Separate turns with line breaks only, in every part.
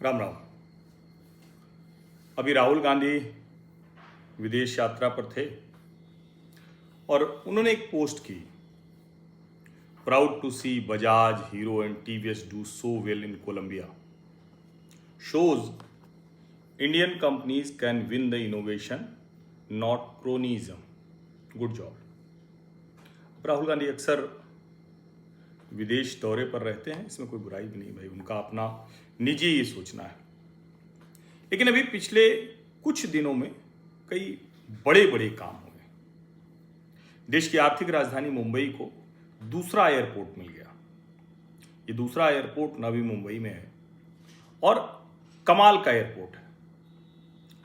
राम राम। अभी राहुल गांधी विदेश यात्रा पर थे और उन्होंने एक पोस्ट की, proud to see Bajaj, Hero and TVS do so well in Colombia, shows Indian companies can win the innovation not cronyism, good job. Rahul Gandhi अक्सर विदेश दौरे पर रहते हैं, इसमें कोई बुराई भी नहीं भाई, उनका अपना निजी ये सोचना है। लेकिन अभी पिछले कुछ दिनों में कई बड़े बड़े काम हुए। देश की आर्थिक राजधानी मुंबई को दूसरा एयरपोर्ट मिल गया। ये दूसरा एयरपोर्ट नवी मुंबई में है और कमाल का एयरपोर्ट है।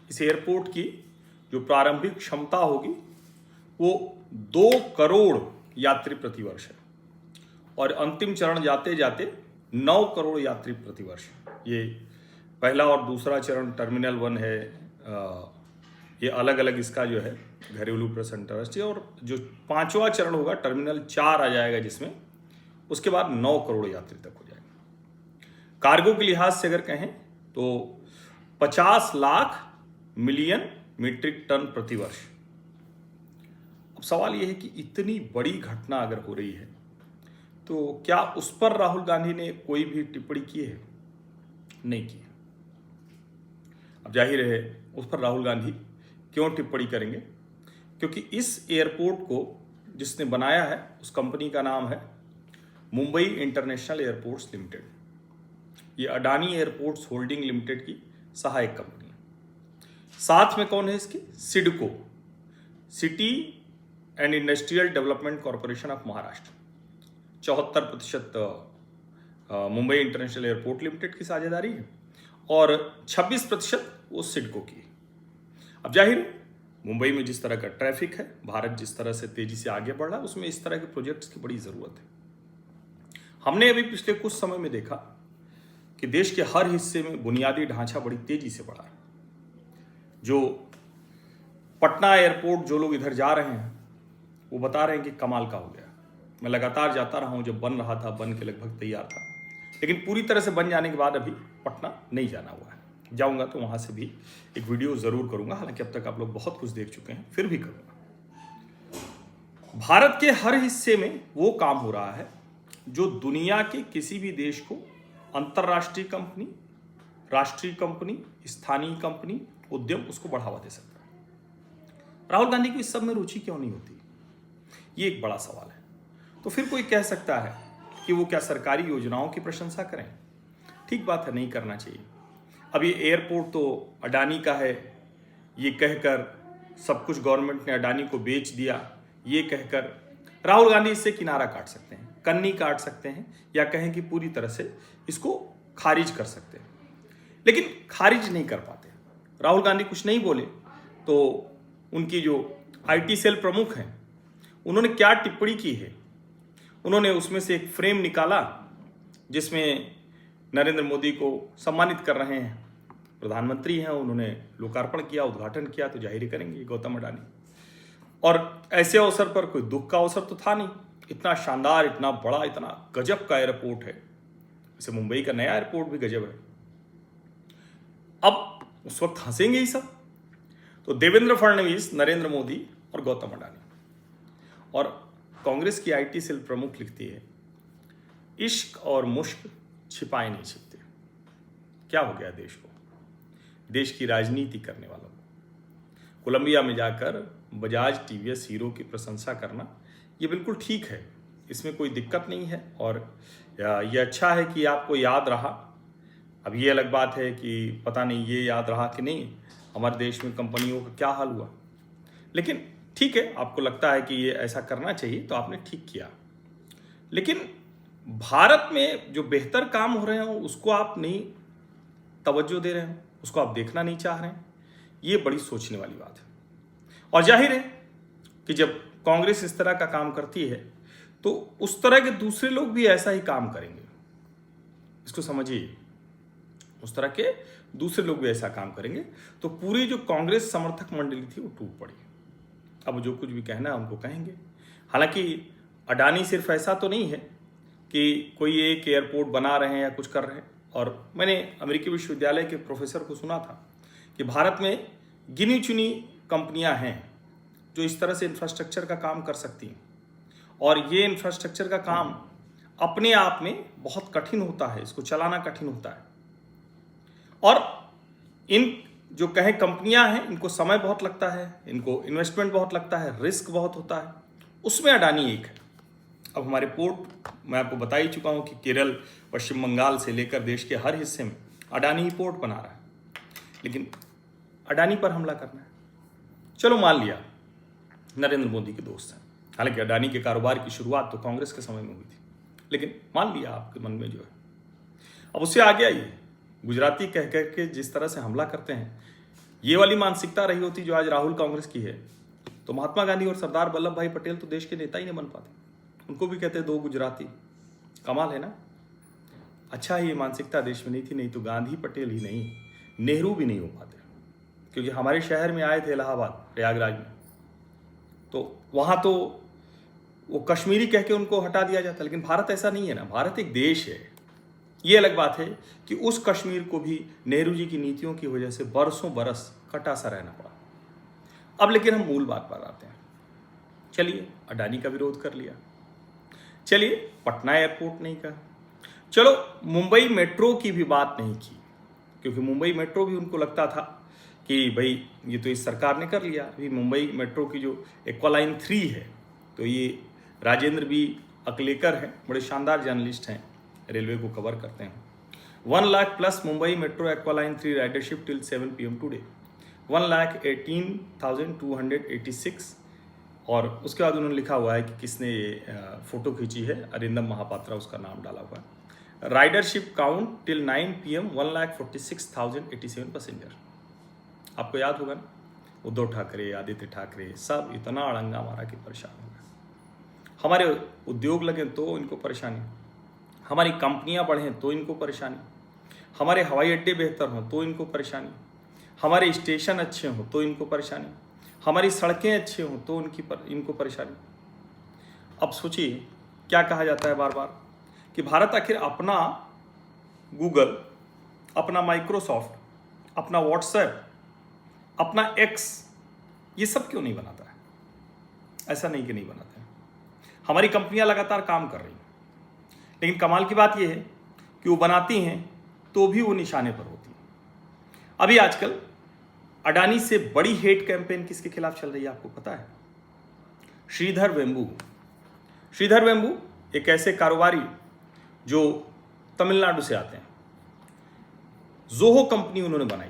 इस एयरपोर्ट की जो प्रारंभिक क्षमता होगी वो 2 करोड़ यात्री प्रतिवर्ष है और अंतिम चरण जाते जाते 9 करोड़ यात्री प्रतिवर्ष। ये पहला और दूसरा चरण टर्मिनल 1 है, ये अलग अलग इसका जो है घरेलू प्रवासी अंतर्राष्ट्रीय, और जो 5वां चरण होगा टर्मिनल 4 आ जाएगा, जिसमें उसके बाद 9 करोड़ यात्री तक हो जाएगा। कार्गो के लिहाज से अगर कहें तो 50 लाख मिलियन मीट्रिक टन प्रतिवर्ष। अब सवाल यह है कि इतनी बड़ी घटना अगर हो रही है तो क्या उस पर राहुल गांधी ने कोई भी टिप्पणी की है? नहीं की। अब जाहिर है उस पर राहुल गांधी क्यों टिप्पणी करेंगे, क्योंकि इस एयरपोर्ट को जिसने बनाया है उस कंपनी का नाम है मुंबई इंटरनेशनल एयरपोर्ट्स लिमिटेड। ये अडानी एयरपोर्ट्स होल्डिंग लिमिटेड की सहायक कंपनी है। साथ में कौन है इसकी? CIDCO, city and industrial development corporation of Maharashtra. 74% Mumbai international airport limited की साझेदारी है और 26% वो सिडको की। अब जाहिर मुंबई में जिस तरह का ट्रैफिक है, भारत जिस तरह से तेजी से आगे बढ़ रहा है, उसमें इस तरह के प्रोजेक्ट्स की बड़ी जरूरत है। हमने अभी पिछले कुछ समय में देखा कि देश के हर हिस्से में बुनियादी ढांचा बड़ी तेजी से बढ़ा है। जो पटना एयरपोर्ट जो लोग इधर जा रहे हैं वो बता रहे हैं कि कमाल का हो गया। मैं लगातार जाता रहा हूं, जब बन रहा था, बन के लगभग तैयार था, लेकिन पूरी तरह से बन जाने के बाद अभी पटना नहीं जाना हुआ है। जाऊंगा तो वहां से भी एक वीडियो जरूर करूंगा, हालांकि अब तक आप लोग बहुत कुछ देख चुके हैं, फिर भी करूंगा। भारत के हर हिस्से में वो काम हो रहा है जो दुनिया के किसी भी देश को अंतरराष्ट्रीय कंपनी, राष्ट्रीय कंपनी, स्थानीय कंपनी, उद्यम उसको बढ़ावा दे सकता है। राहुल गांधी को इस सब में रुचि क्यों नहीं होती? ये एक बड़ा सवाल है। तो फिर कोई कह सकता है कि वो क्या सरकारी योजनाओं की प्रशंसा करें? ठीक बात है, नहीं करना चाहिए। अब ये एयरपोर्ट तो अडानी का है, ये कहकर सब कुछ गवर्नमेंट ने अडानी को बेच दिया, ये कहकर राहुल गांधी इससे किनारा काट सकते हैं, कन्नी काट सकते हैं, या कहें कि पूरी तरह से इसको खारिज कर सकते हैं, लेकिन खारिज नहीं कर पाते। राहुल गांधी कुछ नहीं बोले तो उनकी जो IT सेल प्रमुख हैं उन्होंने क्या टिप्पणी की है? उन्होंने उसमें से एक फ्रेम निकाला जिसमें नरेंद्र मोदी को सम्मानित कर रहे हैं, प्रधानमंत्री हैं, उन्होंने लोकार्पण किया, उद्घाटन किया, तो जाहिर करेंगे गौतम अडानी। और ऐसे अवसर पर कोई दुख का अवसर तो था नहीं। इतना शानदार, इतना बड़ा, इतना गजब का एयरपोर्ट है। वैसे मुंबई का नया एयरपोर्ट भी गजब है। अब उस वक्त हंसेंगे ही सब। तो देवेंद्र फडणवीस, नरेंद्र मोदी और गौतम अडानी। और कांग्रेस की IT सेल प्रमुख लिखती है, इश्क और मुश्क छिपाए नहीं छिपते। क्या हो गया देश को, देश की राजनीति करने वालों को? कोलंबिया में जाकर बजाज, TVS, हीरो की प्रशंसा करना ये बिल्कुल ठीक है, इसमें कोई दिक्कत नहीं है और ये अच्छा है कि आपको याद रहा। अब ये अलग बात है कि पता नहीं ये याद रहा कि नहीं, हमारे देश में कंपनियों का क्या हाल हुआ। लेकिन ठीक है, आपको लगता है कि ये ऐसा करना चाहिए तो आपने ठीक किया। लेकिन भारत में जो बेहतर काम हो रहे हैं उसको आप नहीं तवज्जो दे रहे हैं, उसको आप देखना नहीं चाह रहे हैं। ये बड़ी सोचने वाली बात है। और जाहिर है कि जब कांग्रेस इस तरह का काम करती है तो उस तरह के दूसरे लोग भी ऐसा ही काम करेंगे। इसको समझिए, उस तरह के दूसरे लोग भी ऐसा काम करेंगे तो पूरी जो कांग्रेस समर्थक मंडली थी वो टूट पड़ी। अब जो कुछ भी कहना है उनको कहेंगे। हालांकि अडानी सिर्फ ऐसा तो नहीं है कि कोई एक एयरपोर्ट बना रहे हैं या कुछ कर रहे हैं। और मैंने अमेरिकी विश्वविद्यालय के प्रोफेसर को सुना था कि भारत में गिनी चुनी कंपनियां हैं जो इस तरह से इंफ्रास्ट्रक्चर का काम कर सकती हैं, और ये इंफ्रास्ट्रक्चर का काम अपने आप में बहुत कठिन होता है, इसको चलाना कठिन होता है। और इन जो कहें कंपनियां हैं, इनको समय बहुत लगता है, इनको इन्वेस्टमेंट बहुत लगता है, रिस्क बहुत होता है, उसमें अडानी एक है। अब हमारे पोर्ट मैं आपको बता ही चुका हूं कि केरल, पश्चिम बंगाल से लेकर देश के हर हिस्से में अडानी ही पोर्ट बना रहा है, लेकिन अडानी पर हमला करना है। चलो मान लिया नरेंद्र मोदी के दोस्त हैं, हालांकि अडानी के कारोबार की शुरुआत तो कांग्रेस के समय में हुई थी, लेकिन मान लिया आपके मन में जो है, अब उससे आगे आइए, गुजराती कह कह के जिस तरह से हमला करते हैं, ये वाली मानसिकता रही होती जो आज राहुल कांग्रेस की है, तो महात्मा गांधी और सरदार वल्लभ भाई पटेल तो देश के नेता ही नहीं बन पाते। उनको भी कहते दो गुजराती, कमाल है ना। अच्छा ही ये मानसिकता देश में नहीं थी, नहीं तो गांधी पटेल ही नहीं, नेहरू भी नहीं हो पाते, क्योंकि हमारे शहर में आए थे इलाहाबाद, प्रयागराज में, तो वहां तो वो कश्मीरी कह के उनको हटा दिया जाता, लेकिन भारत ऐसा नहीं है ना। भारत एक देश है। ये अलग बात है कि उस कश्मीर को भी नेहरू जी की नीतियों की वजह से बरसों बरस कटा सा रहना पड़ा। अब लेकिन हम मूल बात पर आते हैं। चलिए अडानी का विरोध कर लिया, चलिए पटना एयरपोर्ट नहीं कहा, चलो मुंबई मेट्रो की भी बात नहीं की, क्योंकि मुंबई मेट्रो भी उनको लगता था कि भाई ये तो इस सरकार ने कर लिया। अभी मुंबई मेट्रो की जो एक्वालाइन 3 है, तो ये राजेंद्र बी अकलेकर हैं, बड़े शानदार जर्नलिस्ट हैं, रेलवे को कवर करते हैं। 1 lakh plus Mumbai metro aqua line 3 ridership till 7 PM today, 1,18,286। और उसके बाद उन्होंने लिखा हुआ है कि किसने ये फोटो खींची है, अरिंदम महापात्रा उसका नाम डाला हुआ है। Ridership count till 9 PM 1,46,087 passenger. आपको याद होगा ना, उद्धव ठाकरे, आदित्य ठाकरे सब इतना अड़ंगा मारा कि परेशान हो गए। हमारे उद्योग लगे तो इनको परेशानी, हमारी कंपनियां बढ़ें तो इनको परेशानी, हमारे हवाई अड्डे बेहतर हों तो इनको परेशानी, हमारे स्टेशन अच्छे हों तो इनको परेशानी, हमारी सड़कें अच्छी हों तो इनको परेशानी। अब सोचिए क्या कहा जाता है बार बार कि भारत आखिर अपना गूगल, अपना माइक्रोसॉफ्ट, अपना व्हाट्सएप, अपना एक्स, ये सब क्यों नहीं बनाता है? ऐसा नहीं कि नहीं बनाते हैं, हमारी कंपनियां लगातार काम कर रही हैं, लेकिन कमाल की बात यह है कि वो बनाती हैं तो भी वो निशाने पर होती हैं। अभी आजकल अडानी से बड़ी हेट कैंपेन किसके खिलाफ चल रही है आपको पता है? श्रीधर वेम्बू। श्रीधर वेम्बू एक ऐसे कारोबारी जो तमिलनाडु से आते हैं। जोहो कंपनी उन्होंने बनाई,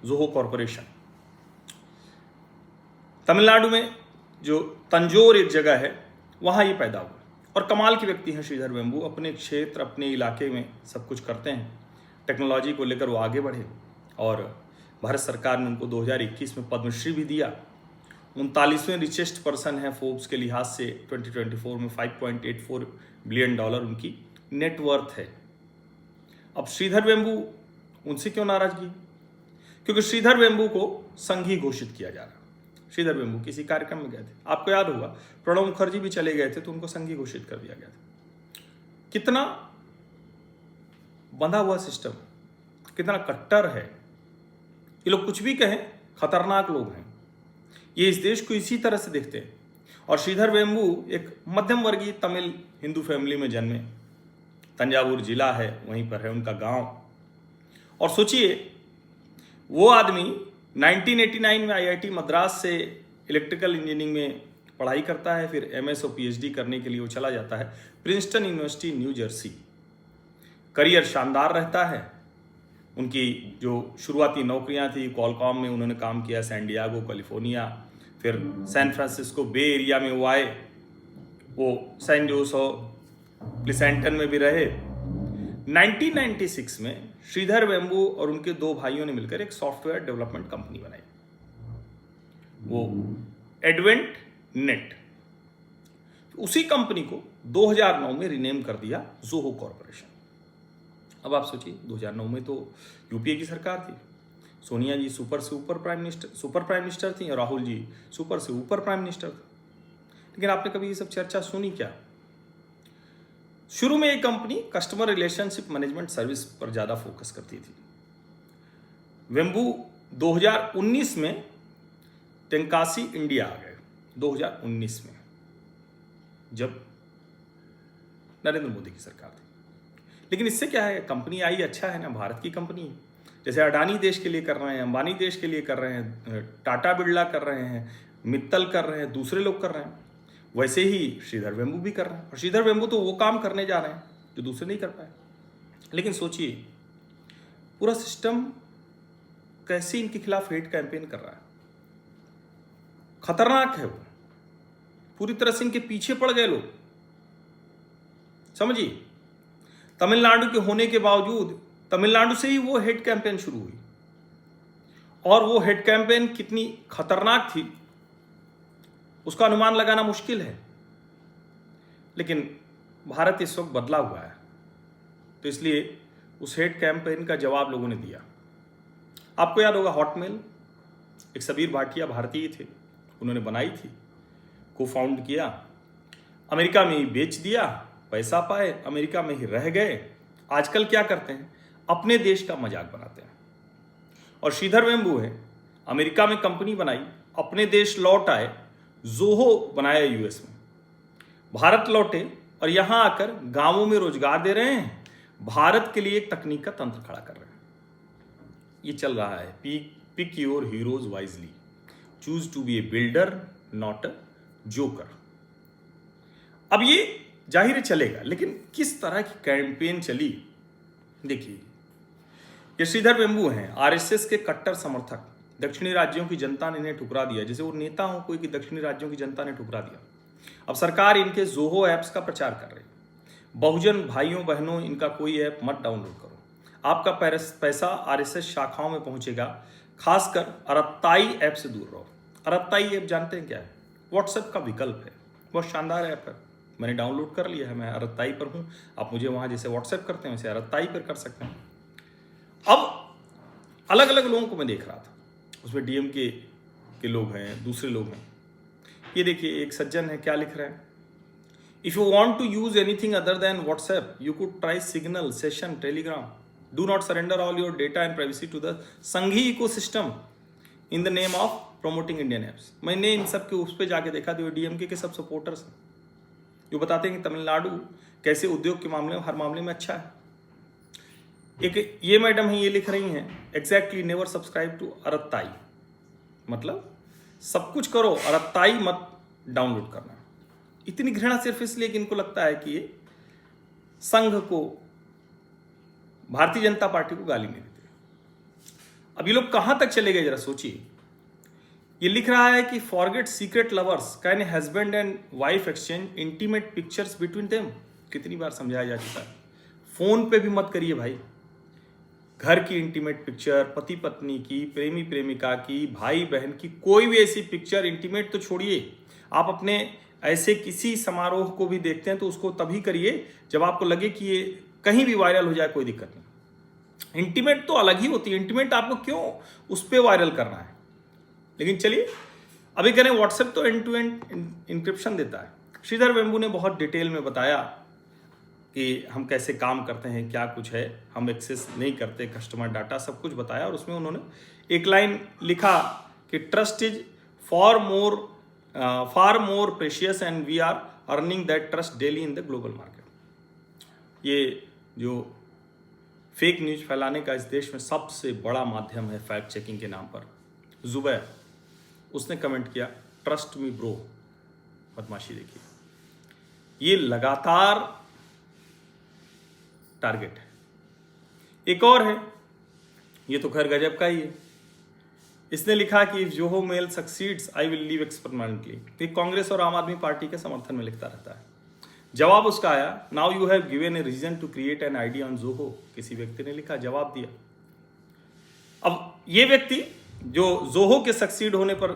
जोहो कॉरपोरेशन। तमिलनाडु में जो तंजोर एक जगह है, वहां ये पैदा हुआ। और कमाल के व्यक्ति हैं श्रीधर वेम्बू, अपने क्षेत्र, अपने इलाके में सब कुछ करते हैं। टेक्नोलॉजी को लेकर वो आगे बढ़े, और भारत सरकार ने उनको 2021 में पद्मश्री भी दिया। 39वें रिचेस्ट पर्सन है फोर्ब्स के लिहाज से 2024 में। $5.84 बिलियन उनकी नेटवर्थ है। अब श्रीधर वेम्बू, उनसे क्यों नाराजगी? क्योंकि श्रीधर वेम्बू को संघी घोषित किया जा रहा। श्रीधर वेम्बू किसी कार्यक्रम में गए थे, आपको याद होगा, प्रणब मुखर्जी भी चले गए थे तो उनको संघी घोषित कर दिया गया था। कितना बंधा हुआ सिस्टम, कितना कट्टर है। ये लोग कुछ भी कहें, खतरनाक लोग हैं। ये इस देश को इसी तरह से देखते हैं। और श्रीधर वेम्बू एक मध्यम वर्गीय तमिल हिंदू फैमिली में जन्मे। तंजावुर जिला है, वहीं पर है उनका गांव। और सोचिए, वो आदमी 1989 में IIT मद्रास से इलेक्ट्रिकल इंजीनियरिंग में पढ़ाई करता है, फिर MS और PhD करने के लिए वो चला जाता है Princeton university new Jersey. Career शानदार रहता है। उनकी जो शुरुआती नौकरियां थी, कॉलकॉम में उन्होंने काम किया, सैन डियागो कैलिफोर्निया, फिर सैन फ्रांसिस्को बे एरिया में वो आए, वो सैन जोस और प्लेसेंटन में भी रहे। 1996 में श्रीधर वेम्बू और उनके 2 भाइयों ने मिलकर एक सॉफ्टवेयर डेवलपमेंट कंपनी बनाई, वो एडवेंट नेट। उसी कंपनी को 2009 में रिनेम कर दिया जोहो कॉरपोरेशन। अब आप सोचिए, 2009 में तो UPA की सरकार थी, सोनिया जी सुपर प्राइम मिनिस्टर थी और राहुल जी सुपर से ऊपर प्राइम मिनिस्टर थे। लेकिन आपने कभी ये सब चर्चा सुनी क्या? शुरू में ये company customer relationship management service पर ज़्यादा फोकस करती थी। वेम्बू 2019 में तेंकासी इंडिया आ गए, 2019 में, जब नरेंद्र मोदी की सरकार थी। लेकिन इससे क्या है, कंपनी आई, अच्छा है ना, भारत की कंपनी है। जैसे अडानी देश के लिए कर रहे हैं, अंबानी देश के लिए कर रहे हैं, टाटा बिरला कर रहे हैं, मित्तल कर रहे हैं, दूसरे लोग कर रहे हैं, वैसे ही श्रीधर वेम्बू भी कर रहे हैं। और श्रीधर वेम्बू तो वो काम करने जा रहे हैं जो दूसरे नहीं कर पाए। लेकिन सोचिए, पूरा सिस्टम कैसे इनके खिलाफ हेट कैंपेन कर रहा है, खतरनाक है वो, पूरी तरह से इनके पीछे पड़ गए लोग। समझिए, तमिलनाडु के होने के बावजूद तमिलनाडु से ही वो हेट कैंपेन शुरू हुई, और वो हेट कैंपेन कितनी खतरनाक थी उसका अनुमान लगाना मुश्किल है। लेकिन भारत इस वक्त बदला हुआ है, तो इसलिए उस हेट कैंपेन का जवाब लोगों ने दिया। आपको याद होगा, हॉटमेल एक सबीर भाटिया भारतीय थे, उन्होंने बनाई थी, को फाउंड किया, अमेरिका में ही बेच दिया, पैसा पाए, अमेरिका में ही रह गए। आजकल क्या करते हैं, अपने देश का मजाक बनाते हैं। और श्रीधर वेम्बू है, अमेरिका में कंपनी बनाई, अपने देश लौट आए, जोहो बनाया यूएस में, भारत लौटे और यहां आकर गांवों में रोजगार दे रहे हैं, भारत के लिए एक तकनीक का तंत्र खड़ा कर रहे हैं। ये चल रहा है, pick your heroes wisely, choose to be a builder not a joker. अब ये जाहिर चलेगा, लेकिन किस तरह की कैंपेन चली देखिए। ये श्रीधर वेम्बू हैं, आरएसएस के कट्टर समर्थक। दक्षिणी राज्यों की जनता ने इन्हें ठुकरा दिया, जैसे वो नेता हो कोई कि दक्षिणी राज्यों की जनता ने ठुकरा दिया। अब सरकार इनके जोहो ऐप्स का प्रचार कर रही है। बहुजन भाइयों बहनों, इनका कोई ऐप मत डाउनलोड करो, आपका पैसा आरएसएस शाखाओं में पहुंचेगा, खासकर अरत्ताई ऐप से दूर रहो। अरत्ताई ऐप जानते हैं क्या है? व्हाट्सएप का विकल्प है, बहुत शानदार ऐप है, मैंने डाउनलोड कर लिया है, मैं अरत्ताई पर हूँ। आप मुझे वहाँ जैसे व्हाट्सएप करते हैं वैसे अरत्ताई पर कर सकते हैं। अब अलग अलग लोगों को मैं देख रहा था, उसमें डीएमके के लोग हैं, दूसरे लोग हैं। ये देखिए, एक सज्जन है, क्या लिख रहे हैं, if you want to use anything other than WhatsApp you could try Signal, session, Telegram, do not surrender all your data and privacy to the Sanghi ecosystem in the name of promoting Indian apps. मैंने इन सब के उस पर जाके देखा तो DMK के सब सपोर्टर्स हैं जो बताते हैं कि तमिलनाडु कैसे उद्योग के मामले में हर मामले में अच्छा है। एक ये मैडम है, ये लिख रही हैं, एग्जैक्टली नेवर सब्सक्राइब टू अरत्ताई, मतलब सब कुछ करो, अरत्ताई मत डाउनलोड करना। इतनी घृणा सिर्फ इसलिए कि इनको लगता है कि ये संघ को, भारतीय जनता पार्टी को गाली नहीं देते। अब ये लोग कहां तक चले गए जरा सोचिए। ये लिख रहा है कि forget secret lovers, can a husband and wife exchange intimate pictures between them. कितनी बार समझाया जा चुका है, फोन पे भी मत करिए भाई। घर की इंटीमेट पिक्चर, पति पत्नी की, प्रेमी प्रेमिका की, भाई बहन की, कोई भी ऐसी पिक्चर, इंटीमेट तो छोड़िए, आप अपने ऐसे किसी समारोह को भी देखते हैं तो उसको तभी करिए जब आपको लगे कि ये कहीं भी वायरल हो जाए, कोई दिक्कत नहीं। इंटीमेट तो अलग ही होती है, इंटीमेट आपको क्यों उस पर वायरल करना है। लेकिन चलिए, अभी कह रहे हैं व्हाट्सएप तो एंड टू एंड इंक्रिप्शन देता है। श्रीधर वेम्बू ने बहुत डिटेल में बताया कि हम कैसे काम करते हैं, क्या कुछ है, हम एक्सेस नहीं करते कस्टमर डाटा, सब कुछ बताया। और उसमें उन्होंने एक लाइन लिखा कि trust is for more precious and we are earning that trust daily in the global market. ये जो फेक न्यूज फैलाने का इस देश में सबसे बड़ा माध्यम है फैक्ट चेकिंग के नाम पर, जुबैर, उसने कमेंट किया, ट्रस्ट मी ब्रो। बदमाशी देखिए, ये लगातार टारगेट है। एक और है, ये तो खैर गजब का ही है। इसने लिखा कि if Zoho mail succeeds I will leave experimentally. ये कांग्रेस और आम आदमी पार्टी के समर्थन में लिखता रहता है। जवाब उसका आया, now you have given a reason to create an ID on Zoho. किसी व्यक्ति ने लिखा, जवाब दिया। अब ये व्यक्ति जो जोहो के सक्सीड होने पर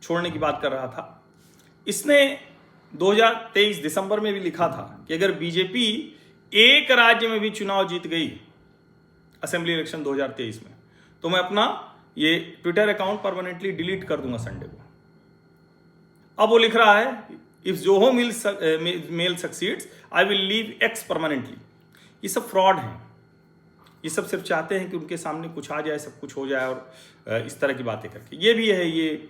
छोड़ने की बात कर रहा था, इसने 2023 दिसंबर में भी लिखा था कि अगर बीजेपी एक राज्य में भी चुनाव जीत गई, असेंबली इलेक्शन 2023 में, तो मैं अपना ये ट्विटर अकाउंट परमानेंटली डिलीट कर दूंगा संडे को। अब वो लिख रहा है if Zoho mail succeeds I will leave X permanently. ये सब फ्रॉड हैं। ये सब सिर्फ चाहते हैं कि उनके सामने कुछ आ जाए, सब कुछ हो जाए, और इस तरह की बातें करके। ये भी है, ये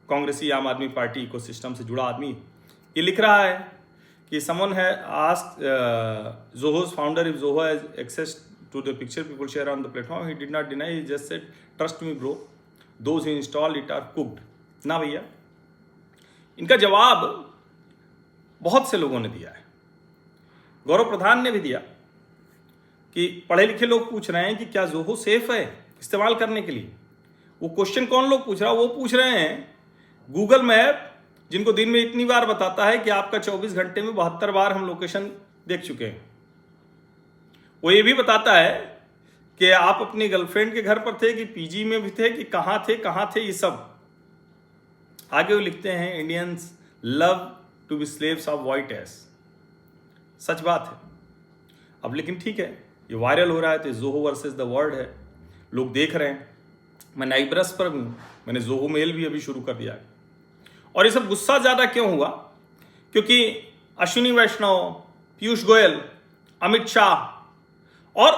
कांग्रेसी आम आदमी पार्टी इकोसिस्टम से जुड़ा आदमी, ये लिख रहा है कि समवन है asked Zoho's founder if Zoho has access to the picture people share on the platform. He did not deny, he just said trust me bro, those who installed it are cooked. ना भैया, इनका जवाब बहुत से लोगों ने दिया है। गौरव प्रधान ने भी दिया कि पढ़े लिखे लोग पूछ रहे हैं कि क्या जोहो सेफ है इस्तेमाल करने के लिए। वो क्वेश्चन कौन लोग पूछ रहा है? वो पूछ रहे हैं गूगल मैप, जिनको दिन में इतनी बार बताता है कि आपका 24 घंटे में 72 बार हम लोकेशन देख चुके हैं। वो ये भी बताता है कि आप अपनी गर्लफ्रेंड के घर पर थे, कि पीजी में भी थे, कि कहाँ थे, ये सब। आगे वो लिखते हैं Indians love to be slaves of white एस। सच बात है। अब लेकिन ठीक है, ये वायरल हो रहा है तो जोहो वर्सेस द वर्ल्ड है, लोग देख रहे हैं। मैं नई ब्रश पर हूँ, मैंने जोहो मेल भी अभी शुरू कर दिया है। और ये सब गुस्सा ज़्यादा क्यों हुआ? क्योंकि अश्विनी वैष्णव, पीयूष गोयल, अमित शाह और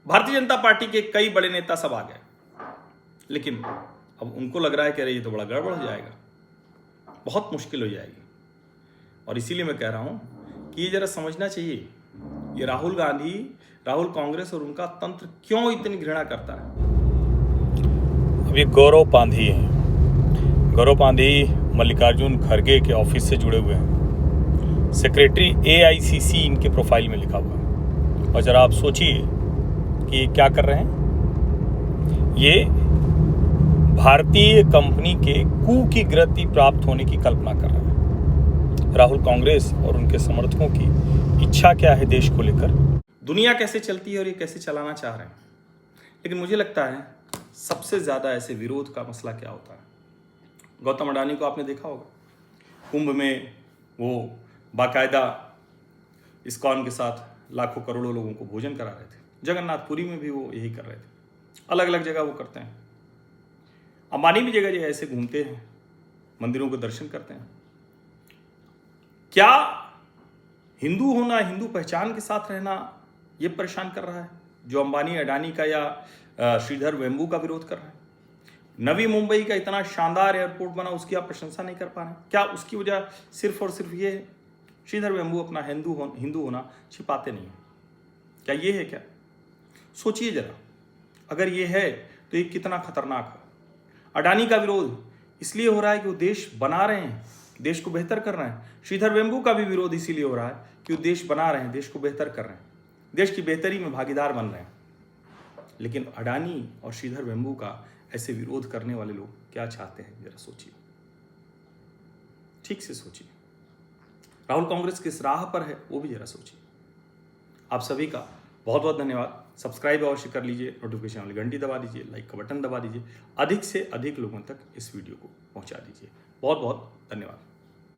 भारतीय जनता पार्टी के कई बड़े नेता सब आ गए। लेकिन अब उनको लग रहा है कि अरे ये तो बड़ा गड़बड़ हो जाएगा, बहुत मुश्किल हो जाएगी। और इसीलिए मैं कह रहा हूं कि ये जरा समझना चाहिए, ये राहुल गांधी, राहुल कांग्रेस और उनका तंत्र क्यों इतनी घृणा करता है।
अभी गौरव पांधी हैं। गौरव पांधी मल्लिकार्जुन खड़गे के ऑफिस से जुड़े हुए हैं। सेक्रेटरी AICC इनके प्रोफाइल में लिखा हुआ है। और जरा आप सोचिए कि ये क्या कर रहे हैं। ये भारतीय कंपनी के कू की गति प्राप्त होने की कल्पना कर रहे हैं। राहुल कांग्रेस और उनके समर्थकों की इच्छा क्या है देश को लेकर,
दुनिया कैसे चलती है और ये कैसे चलाना चाह रहे हैं। लेकिन मुझे लगता है सबसे ज़्यादा ऐसे विरोध का मसला क्या होता है। गौतम अडानी को आपने देखा होगा, कुंभ में वो बाकायदा इस्कॉन के साथ लाखों करोड़ों लोगों को भोजन करा रहे थे। जगन्नाथपुरी में भी वो यही कर रहे थे। अलग अलग जगह वो करते हैं। अंबानी भी जगह जगह ऐसे घूमते हैं, मंदिरों के दर्शन करते हैं। क्या हिंदू होना, हिंदू पहचान के साथ रहना ये परेशान कर रहा है जो अंबानी, अडानी का या श्रीधर वेम्बू का विरोध कर रहा है? नवी मुंबई का इतना शानदार एयरपोर्ट बना, उसकी आप प्रशंसा नहीं कर पा रहे हैं? क्या उसकी वजह सिर्फ और सिर्फ ये है श्रीधर वेम्बू अपना हिंदू होना छिपाते नहीं है? क्या ये है? क्या सोचिए जरा, अगर ये है तो ये कितना खतरनाक है। अडानी का विरोध इसलिए हो रहा है कि वो देश बना रहे हैं, देश को बेहतर कर रहे हैं। श्रीधर वेम्बू का भी विरोध इसीलिए हो रहा है कि वो देश बना रहे हैं, देश को बेहतर कर रहे हैं, देश की बेहतरी में भागीदार बन रहे हैं। लेकिन अडानी और श्रीधर वेम्बू का ऐसे विरोध करने वाले लोग क्या चाहते हैं, जरा सोचिए, ठीक से सोचिए। राहुल कांग्रेस किस राह पर है वो भी जरा सोचिए। आप सभी का बहुत बहुत धन्यवाद। सब्सक्राइब अवश्य कर लीजिए, नोटिफिकेशन वाली घंटी दबा दीजिए, लाइक का बटन दबा दीजिए, अधिक से अधिक लोगों तक इस वीडियो को पहुंचा दीजिए। बहुत बहुत धन्यवाद।